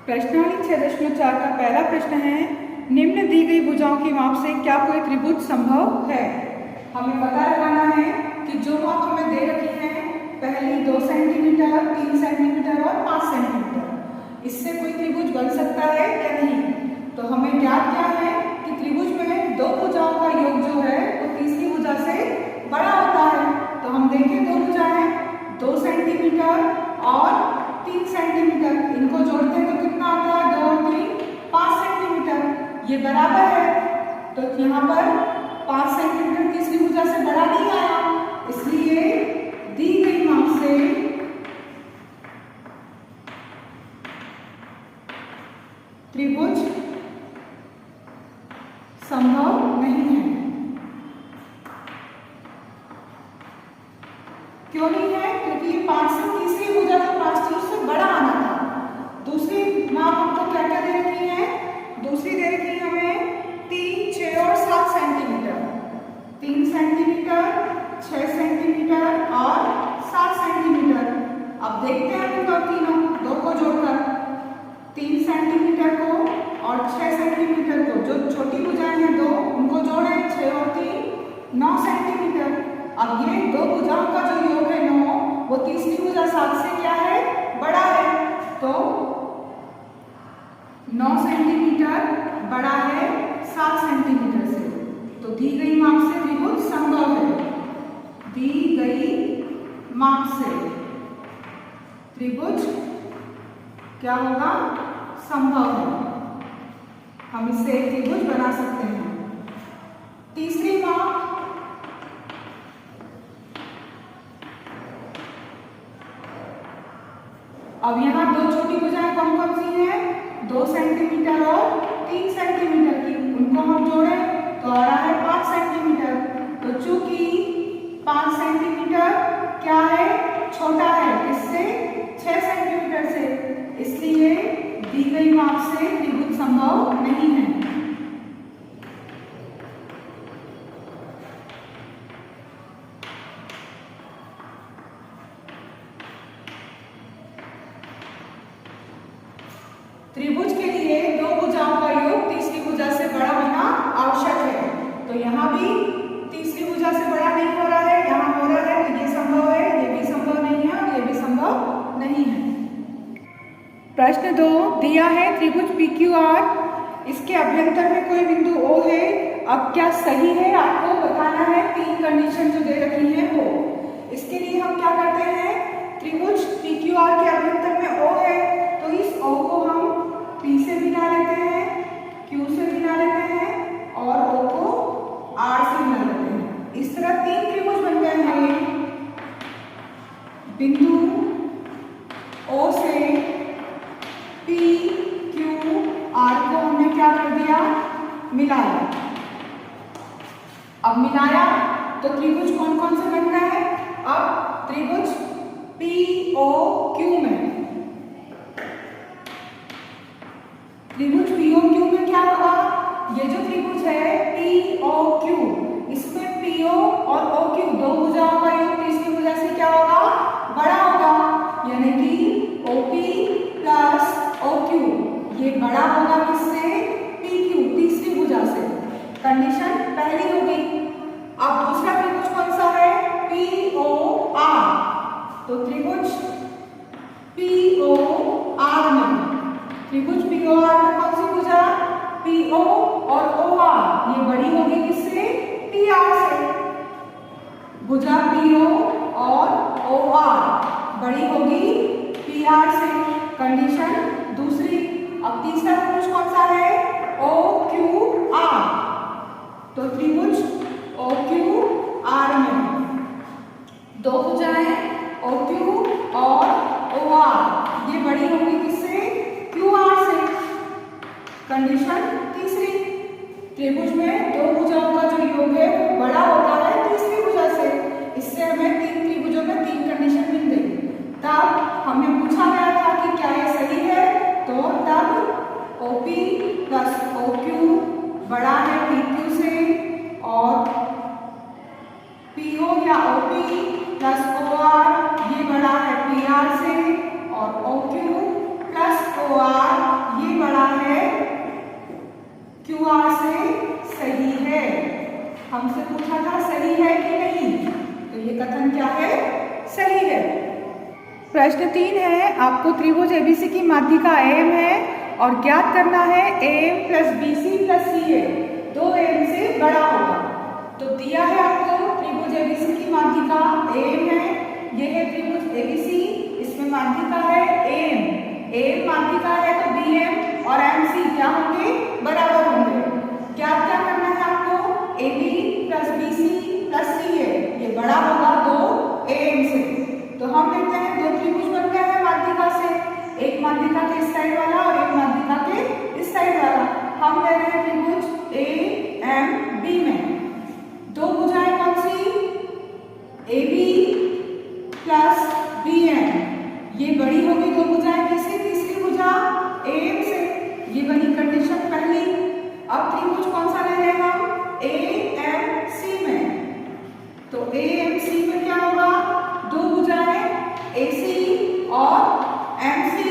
प्रश्नावली 6.4 का पहला प्रश्न है, निम्न दी गई भुजाओं की माप से क्या कोई त्रिभुज संभव है। हमें पता लगाना है कि जो माप हमें दे रखी है, पहली 2 सेंटीमीटर, 3 सेंटीमीटर और 5 सेंटीमीटर, इससे कोई त्रिभुज बन सकता है या नहीं। तो हमें ज्ञात क्या है कि त्रिभुज में दो भुजाओं का योग जो है वो तीसरी भुजा से बड़ा होता है। तो हम देखें दो भुजाएं 2 सेंटीमीटर और 3 सेंटीमीटर, इनको जोड़ते हैं तो कितना आता है, 2 और 3 5 सेंटीमीटर, ये बराबर है। तो यहाँ पर 5 सेंटीमीटर तीसरी भुजा से बड़ा नहीं आया, इसलिए दी गई माप से त्रिभुज संभव नहीं है। क्यों नहीं है? क्योंकि ये 5 से तीसरी भुजा तो 5 से उससे बड़ा आना था। दूसरी माप हमको क्या क्या दे रखी है? दूसरी दे रखी है हमें 3, 6 और 7 सेंटीमीटर। 3 सेंटीमीटर, 6 सेंटीमीटर और 7 सेंटीमीटर। अब देखते हैं उनको तीनों दो को जोड़कर, 3 सेंटीमीटर को और 6 सेंटीमीटर को, जो छोटी भुजाएं हैं दो उनको जोड़े, 6 और 3 9 सेंटीमीटर। अब ये दो भुजाओं का जो योग है 9, वो तीसरी भुजा 7 से क्या है, बड़ा है। तो 9 सेंटीमीटर बड़ा है 7 सेंटीमीटर से। तो दी गई माप से त्रिभुज संभव है। दी गई माप से त्रिभुज क्या होगा, संभव है। हम इससे एक त्रिभुज बना सकते हैं। तीसरी माप, अब यहाँ दो छोटी भुजाएं कौन कौन सी हैं, 2 सेंटीमीटर और 3 सेंटीमीटर की, उनको हम जोड़े तो आ रहा है 5 सेंटीमीटर। तो चूंकि 5 सेंटीमीटर क्या है, छोटा है किससे, 6 सेंटीमीटर से, इसलिए दी गई माप से त्रिभुज संभव नहीं है। त्रिभुज के लिए दो भुजाओं का योग तीसरी भुजा से बड़ा होना आवश्यक है। तो यहाँ भी तीसरी भुजा से बड़ा नहीं हो रहा है, यहाँ हो रहा है, तो ये संभव है, ये भी संभव नहीं है और ये भी संभव नहीं है। प्रश्न 2 दिया है त्रिभुज PQR, इसके अभ्यंतर में कोई बिंदु O है। अब क्या सही है आपको बताना है, 3 कंडीशन जो दे रखी है वो। इसके लिए हम क्या करते हैं, त्रिभुज PQR के अभ्यंतर में O है, तो इस O को हम P से गिना लेते हैं, Q से गिना लेते हैं और O को R से गिना लेते हैं। इस तरह 3 त्रिभुज बन गए हैं। बिंदु O से P, Q, R को हमने क्या कर दिया, मिलाया। अब मिलाया तो त्रिभुज कौन कौन से बन गए, अब त्रिभुज POQ में, त्रिभुज POQ में क्या होगा, ये जो त्रिभुज है POQ, इसमें PO और OQ दो भुजाओं का योग तीसरी भुजा से क्या होगा, बड़ा होगा, यानी कि OP प्लस OQ ये बड़ा होगा किससे, PQ तीसरी भुजा से। कंडीशन पहली होगी। अब दूसरा त्रिभुज कौन सा है, POR, तो त्रिभुज POR में, त्रिभुज POR में कौन सी भुजा, PO और OR ये बड़ी होगी किससे, PR से। भुजा PO और OR बड़ी होगी PR से, कंडीशन दूसरी। अब तीसरा त्रिभुज कौन सा है, OQR, तो त्रिभुज OQR में दो भुजाएं OQ और OR ये बड़ी होगी किससे, QR से, कंडीशन तीसरी। त्रिभुज में दो भुजाओं का जो योग है वो बड़ा होता है तीसरी भुजा से, इससे हमें 3 त्रिभुजों में 3 कंडीशन मिल गई। तब हमें पूछा गया था कि क्या ये सही है, तो तब OP प्लस OQ बड़ा है PQ से और PO या OP प्लस OR ये बड़ा है PR से और OQ प्लस OR सही है कि नहीं? तो ये कथन क्या है? सही है। प्रश्न 3 है, आपको त्रिभुज एबीसी की माध्यिका एम है और ज्ञात करना है M plus BC plus C ए 2 एम से बड़ा होगा। तो दिया है आपको त्रिभुज एबीसी की माध्यिका एम है, ये है त्रिभुज एबीसी, इसमें माध्यिका है एम। एम माध्यिका है तो बी एम और एम सी क्या होंगे? बराबर होंगे। क्या करना है आपको? A B plus B C plus C A, ये बड़ा होगा 2 एम से। तो हम देखते हैं 2 त्रिभुज बन गए हैं माध्यिका से, एक माध्यिका के इस साइड वाला और एक माध्यिका के इस साइड वाला। हम ले रहे हैं त्रिभुज ए एम बी में 2 भुजाएं कौन सी? A B plus B M, ये बड़ी होगी 2 भुजाएं किससे? तीसरी भुजा ए एम से, ये बनी कंडीशन पहली। अब त्रिभुज कौन सा ले रहे हैं हम? ए एम सी में, तो ए एम सी में क्या होगा? 2 भुजाएं ए सी और एम सी,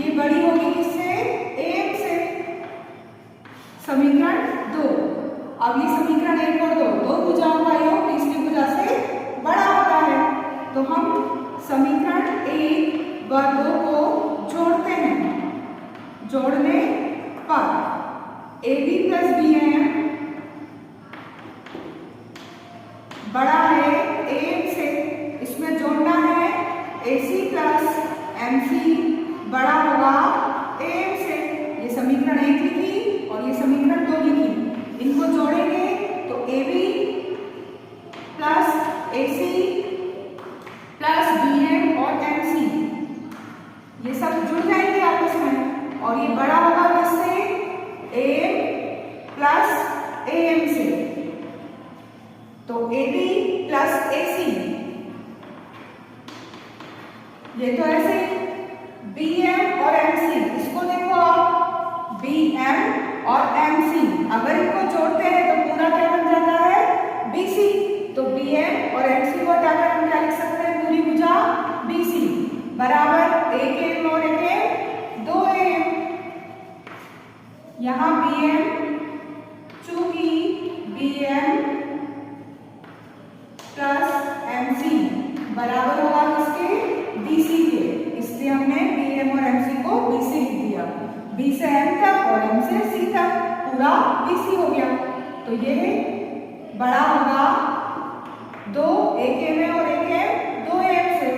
ये बड़ी होगी किससे? ए एम से। समीकरण 2। अब ये समीकरण 1 और 2 भुजाओं का योग तीसरी भुजा से बड़ा होता है, तो हम समीकरण 1 व 2 को जोड़ते हैं। जोड़ने पर A B plus B M बड़ा है ए एम से, इसमें जोड़ना है ए सी प्लस एम सी बड़ा होगा ए एम से। ये समीकरण 1 लिखी और ये समीकरण 2 लिखी, इनको जोड़ेंगे तो A B plus A C plus B M और एम सी, ये सब जुड़ जाएंगे आपस में और ये बड़ा होगा किससे? ए प्लस ए एम से। तो ए बी प्लस ए सी, ये तो ऐसे बी एम और एम सी, इसको देखो आप बी एम और एम सी, अगर इनको जोड़ते हैं तो पूरा क्या बन जाता है? B C. तो बी एम और एम सी को हटाकर हम क्या लिख सकते हैं? पूरी भुजा बी सी बराबर एक एम और एक एम 2 एम। यहाँ बी एम, चूंकि B M plus M C बराबर होगा किसके? बी सी के, इसलिए हमने बी एम और एम सी को बी सी लिख दिया। बी से एम तक और एम से सी तक पूरा बी सी हो गया। तो ये बड़ा होगा 2 एक एम और एक एम 2 एम से।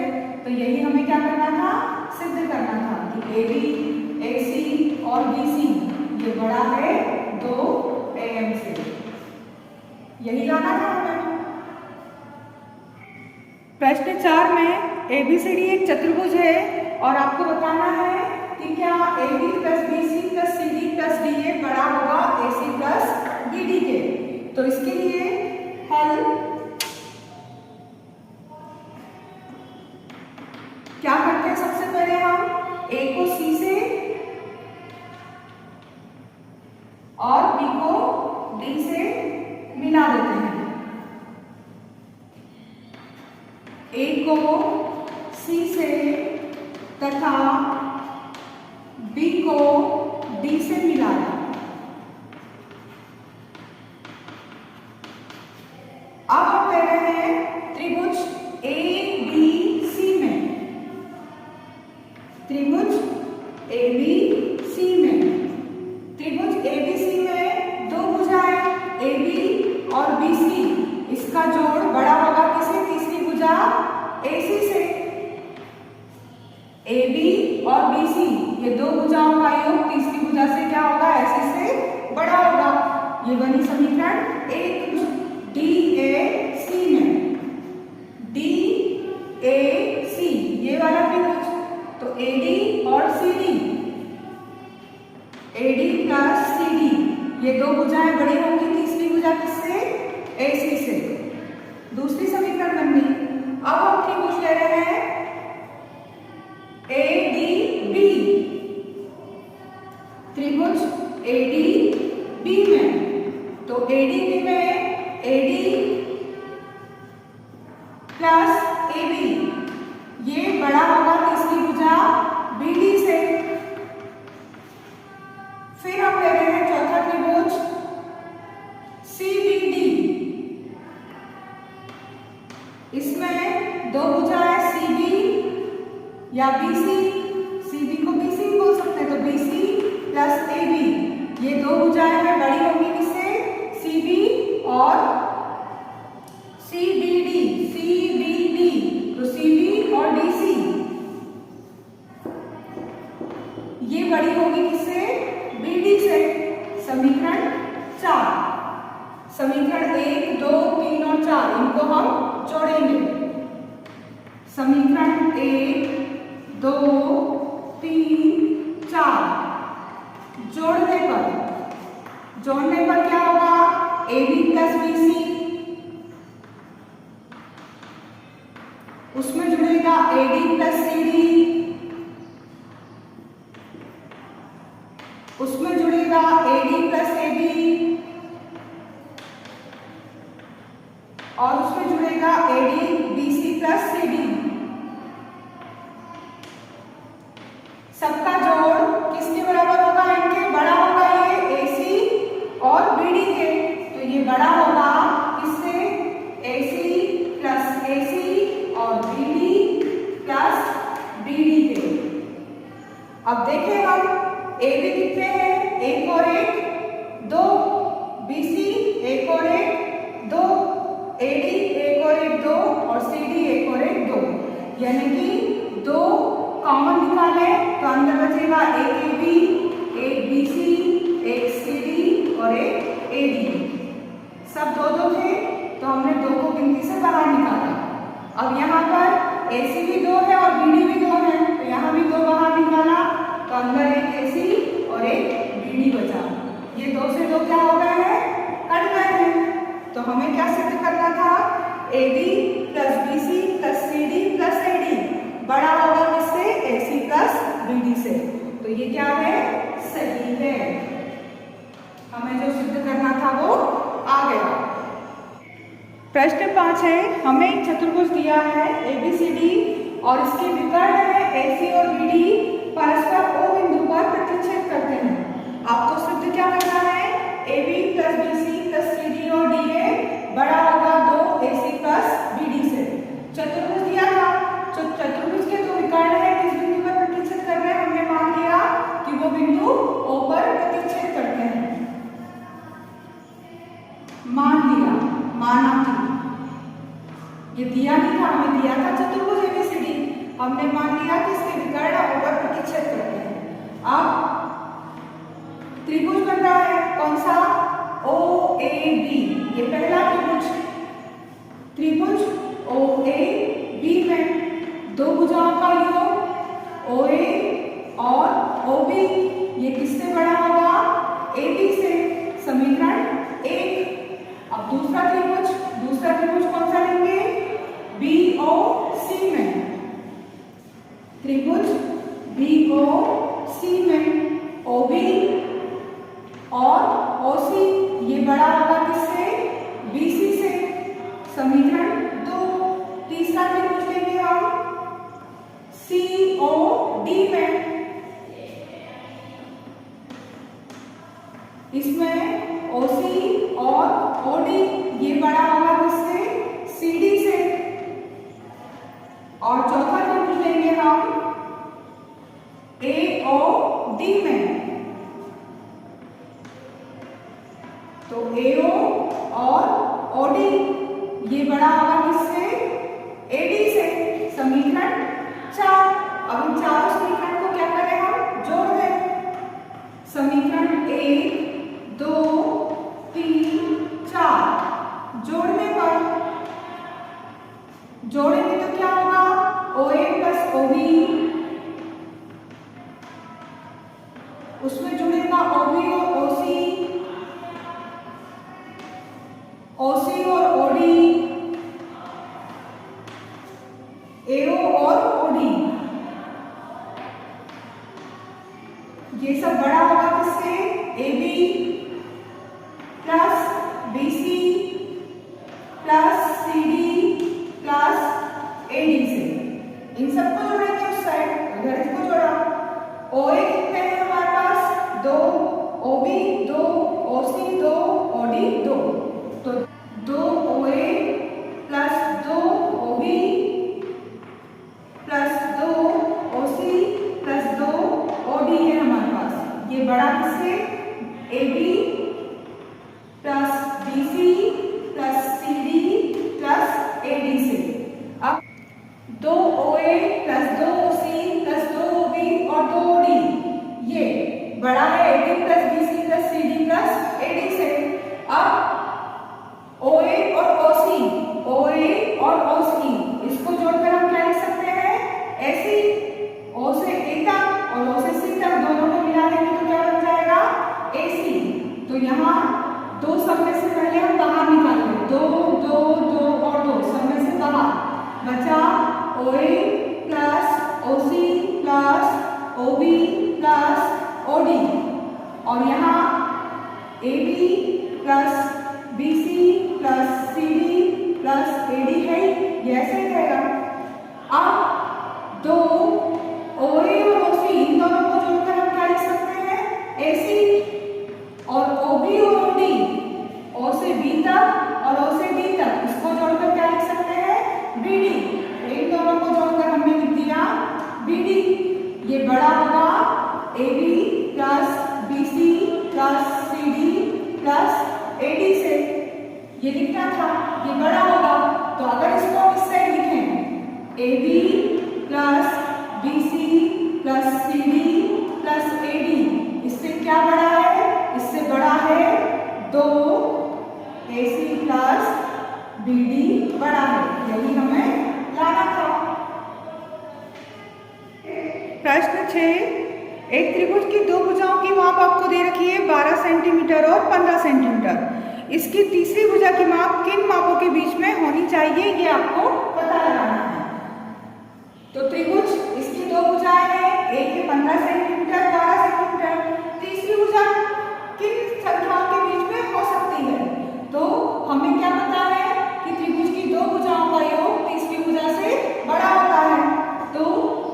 तो यही हमें क्या करना था? सिद्ध करना था कि ए बी ए सी और बी सी ये बड़ा है 2 एम से, यही लाना था हमें। प्रश्न 4 में ABCD एक चतुर्भुज है और आपको बताना है कि क्या AB plus BC plus CD plus DA बड़ा होगा AC प्लस BD के। तो इसके लिए हल क्या करते हैं? सबसे पहले हम A को C से और B को D से मिला देते हैं। A को C से तथा B को D से मिलाया। अब हम ले रहे हैं त्रिभुज ABC में, त्रिभुज ABC में, त्रिभुज ABC में 2 भुजाएं AB और BC, इसका जोड़ बड़ा होगा किसे? तीसरी भुजा AC से। AB और BC ये 2 भुजाओं का योग तीसरी भुजा से क्या होगा? AC से बड़ा होगा। ये बनी समीकरण 1। DAC में DAC ये वाला त्रिभुज, तो AD और CD, AD प्लस CD ये 2 भुजाएं बड़ी होंगी तीसरी भुजा किससे? AC से। दूसरी समीकरण बन गई। अब हम त्रिभुज ले रहे हैं ADB, त्रिभुज ADB में, तो ADB में AD प्लस AB ये बड़ा होगा तीसरी भुजा BD से। फिर हम ले रहे हैं चौथा त्रिभुज CBD, या BC, CB को BC बोल सकते हैं, तो BC प्लस AB, ये दो भुजाएं हैं, बड़ी होंगी किससे? CB और CBD, तो CB और DC ये बड़ी होगी किससे? BD से। समीकरण 4, समीकरण 1, 2, 3 और 4 इनको हम जोड़ेंगे। समीकरण 1, 2, 3, 4 जोड़ने पर क्या होगा? AB प्लस BC, उसमें जुड़ेगा AD प्लस CD, उसमें जुड़ेगा AD प्लस AB, और उसमें जुड़ेगा AD BC प्लस CD। सबका जोड़ किसके बराबर होगा? इनके बड़ा होगा ये AC और BD के, तो ये बड़ा होगा किससे? AC प्लस AC और BD प्लस BD के। अब देखें हम AB कितने हैं? 1 और 1 2, BC 1 और 1 2, AD 1 और 1 2 और CD 1 और 1 2, यानी कि 2 कॉमन निकाले तो अंदर बचेगा एक AB, एक BC, एक CD और एक AD। सब 2 थे तो हमने 2 को गिनती से बाहर निकाला। अब यहाँ पर AC भी 2 है और BD भी 2 है, तो यहाँ भी 2 बाहर निकाला तो अंदर एक AC और एक BD बचा। ये 2 से 2 क्या हो गए हैं? कट गए हैं। तो हमें क्या सिद्ध करना था? AB plus BC plus CD plus AD बड़ा होगा किससे? AC प्लस BD से। तो ये क्या है? सही है। हमें जो सिद्ध करना था वो आ गया। प्रश्न 5 है, हमें एक चतुर्भुज दिया है ABCD और इसके विकर्ण है AC और BD परस्पर O बिंदु पर प्रतिच्छेद करते हैं। आपको सिद्ध क्या करना है? AB plus BC plus CD और DA बड़ा होगा 2 AC प्लस BD से। चतुर्भुज दिया था, चतुर्भुज के जो विकर्ण है किस बिंदु पर प्रतिच्छेद कर रहे हैं? हमने मान लिया कि वो बिंदु O पर प्रतिच्छेद करते हैं। मान लिया, माना था, ये दिया नहीं था, हमें दिया था चतुर्भुज ABCD, हमने मान लिया कि इसके विकर्ण O पर प्रतिच्छेद करते हैं। अब त्रिभुज बन रहा है, कौन सा? OAB, ये पहला त्रिभुज OAB में 2 भुजाओं का योग OA और OB, ये किससे बड़ा होगा? AB से। समीकरण 1। अब दूसरा त्रिभुज कौन सा लेंगे? BOC में, त्रिभुज BOC में OB और OC ये बड़ा होगा किससे? BC से। समीकरण 2। तीसरा त्रिभुज लेंगे हम COD में, इसमें OC और OD ये बड़ा होगा किससे? CD से। और चौथा त्रिभुज लेंगे हम AOD में, तो AO और OD ये बड़ा होगा किससे? AD से। समीकरण 4। अब इन चारों समीकरण को क्या करें हम? जोड़ दें। समीकरण 1, 2, 3, 4 जोड़ेंगे तो क्या होगा? OA प्लस OB, उसमें जुड़ेगा OB और OC, OC और OD, AO और OD, ये सब बड़ा होगा किससे? AB plus BC plus CD plus AD से। इन सबको जोड़ेंगे उस साइड, इधर इसको जोड़ा। OA कितने हैं हमारे पास? 2, OB 2, OC 2, OD 2, तो 2 OA प्लस 2 OB प्लस 2 ये बड़ा किससे, A B plus B C plus C D plus A D से। अब 2 OA plus 2 OC plus 2 OB और 2 OD, ये बड़ा है AB plus BC plus CD plus AD से। अब OA और OC, OA और OC इसको जोड़कर हम क्या लिख सकते हैं, ऐसी O से A तक और O से C तक दोनों को मिला देंगे तो क्या बन जाएगा, AC। तो यहाँ 2 सब में से पहले हम बाहर निकाल लें, 2 2 2 और 2 सब में से बाहर बचा OA plus OC plus OB plus OD और यहाँ AB plus BC plus CD plus AD है, ये ऐसे ही रहेगा। अब 2 OA और OC इन दोनों को जोड़कर हम क्या लिख सकते हैं, AC और OB और OD, O से B तक और O से D तक इसको जोड़कर क्या लिख सकते हैं, BD। इन दोनों को जोड़कर हमने लिख दिया BD। ये बड़ा होगा AB plus BC plus CD plus AD से, ये लिखना था, ये बड़ा होगा। तो अगर इसको हम इस साइड लिखें, AB plus BC plus CD plus AD, इससे क्या बड़ा है, इससे बड़ा है 2 AC प्लस BD बड़ा है, यही हमें लाना था। प्रश्न 6, एक त्रिभुज की 2 भुजाओं की माप आपको दे रखी है 12 सेंटीमीटर और 15 सेंटीमीटर। इसकी तीसरी भुजा की माप किन मापों के बीच में होनी चाहिए, ये आपको पता लगाना है। तो त्रिभुज इसकी 2 भुजाएं हैं, एक है 15 सेंटीमीटर 12 सेंटीमीटर, तीसरी भुजा किन संख्याओं के बीच में हो सकती है। तो हमें क्या पता है कि त्रिभुज की 2 भुजाओं का योग तीसरी भुजा से बड़ा होता है। तो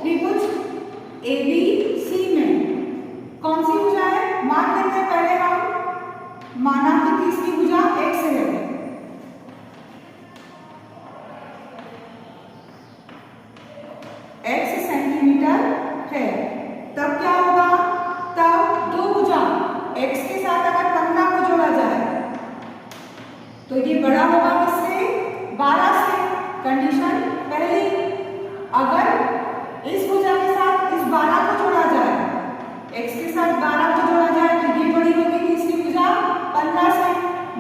त्रिभुज ABC में कौन सी भुजा है, मान लेते हैं पहले हम, माना कि तीसरी भुजा x है, x सेंटीमीटर है, तब क्या होगा, तब 2 भुजा x के साथ अगर 15 को जोड़ा जाए तो ये बड़ा होगा किससे, 12 से। कंडीशन पहली, अगर इस भुजा के साथ इस 12 को जोड़ा जाए, x के साथ 12 को जोड़ा जाए तो ये बड़ी होगी तीसरी भुजा 15 से।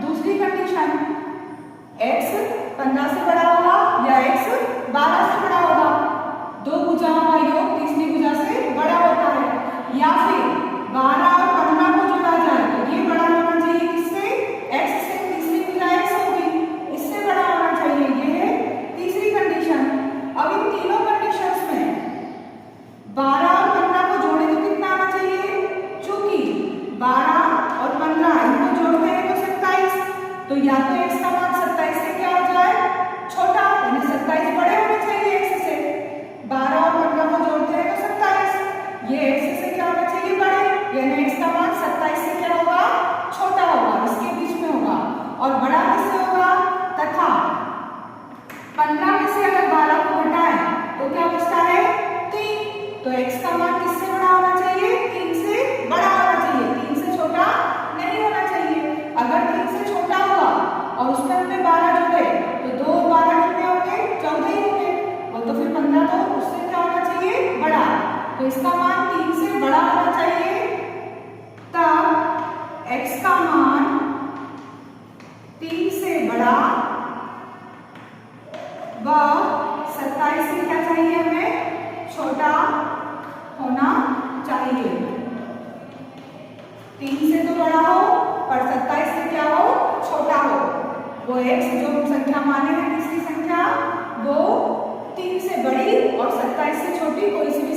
दूसरी कंडीशन, x 15 से बड़ा होगा या x 12 से बड़ा होगा, 2 भुजाओं का योग तीसरी भुजा से बड़ा होता है। या फिर 12 और 15 को जोड़ा जाए तो ये बड़ा होना चाहिए किससे, x से, तीसरी भुजा x होगी, इससे बड़ा होना चाहिए, ये है तीसरी कंडीशन। अब इन तीनों कंडीशंस में 12 और 15 को जोड़े तो कितना आना चाहिए, चूंकि 12 और 15 इनको जोड़ते हैं तो 27, तो या तो x का मान 27 से क्या हो जाए, छोटा, यानी 27 बड़े होने चाहिए x से। 12 और 15 को जोड़ते हैं तो 27, ये x से क्या होना चाहिए, बड़े, यानी x का मान 27 से क्या होगा, छोटा होगा, इसके बीच में होगा। और बड़ा किससे होगा, तथा 15 में से अगर 12 को घटाएं तो क्या बचता है, 3, तो x का मान किससे बड़ा होना चाहिए, 3 से बड़ा होना चाहिए, 3 से छोटा नहीं होना चाहिए। अगर 3 से छोटा हुआ और उसमें हमने 12 जोड़े तो 2 और 12 कितने होंगे, 14 ही होंगे, और तो फिर 15 तो उससे क्या होना चाहिए, बड़ा। तो इसका मान 3 से बड़ा होना चाहिए, तब x का मान 3 से बड़ा व 27 से क्या चाहिए, हमें छोटा होना चाहिए। 3 से तो बड़ा हो पर 27 से क्या हो, छोटा हो। वो x जो संख्या माने हैं तीसरी संख्या, वो 3 से बड़ी और 27 से छोटी कोई सी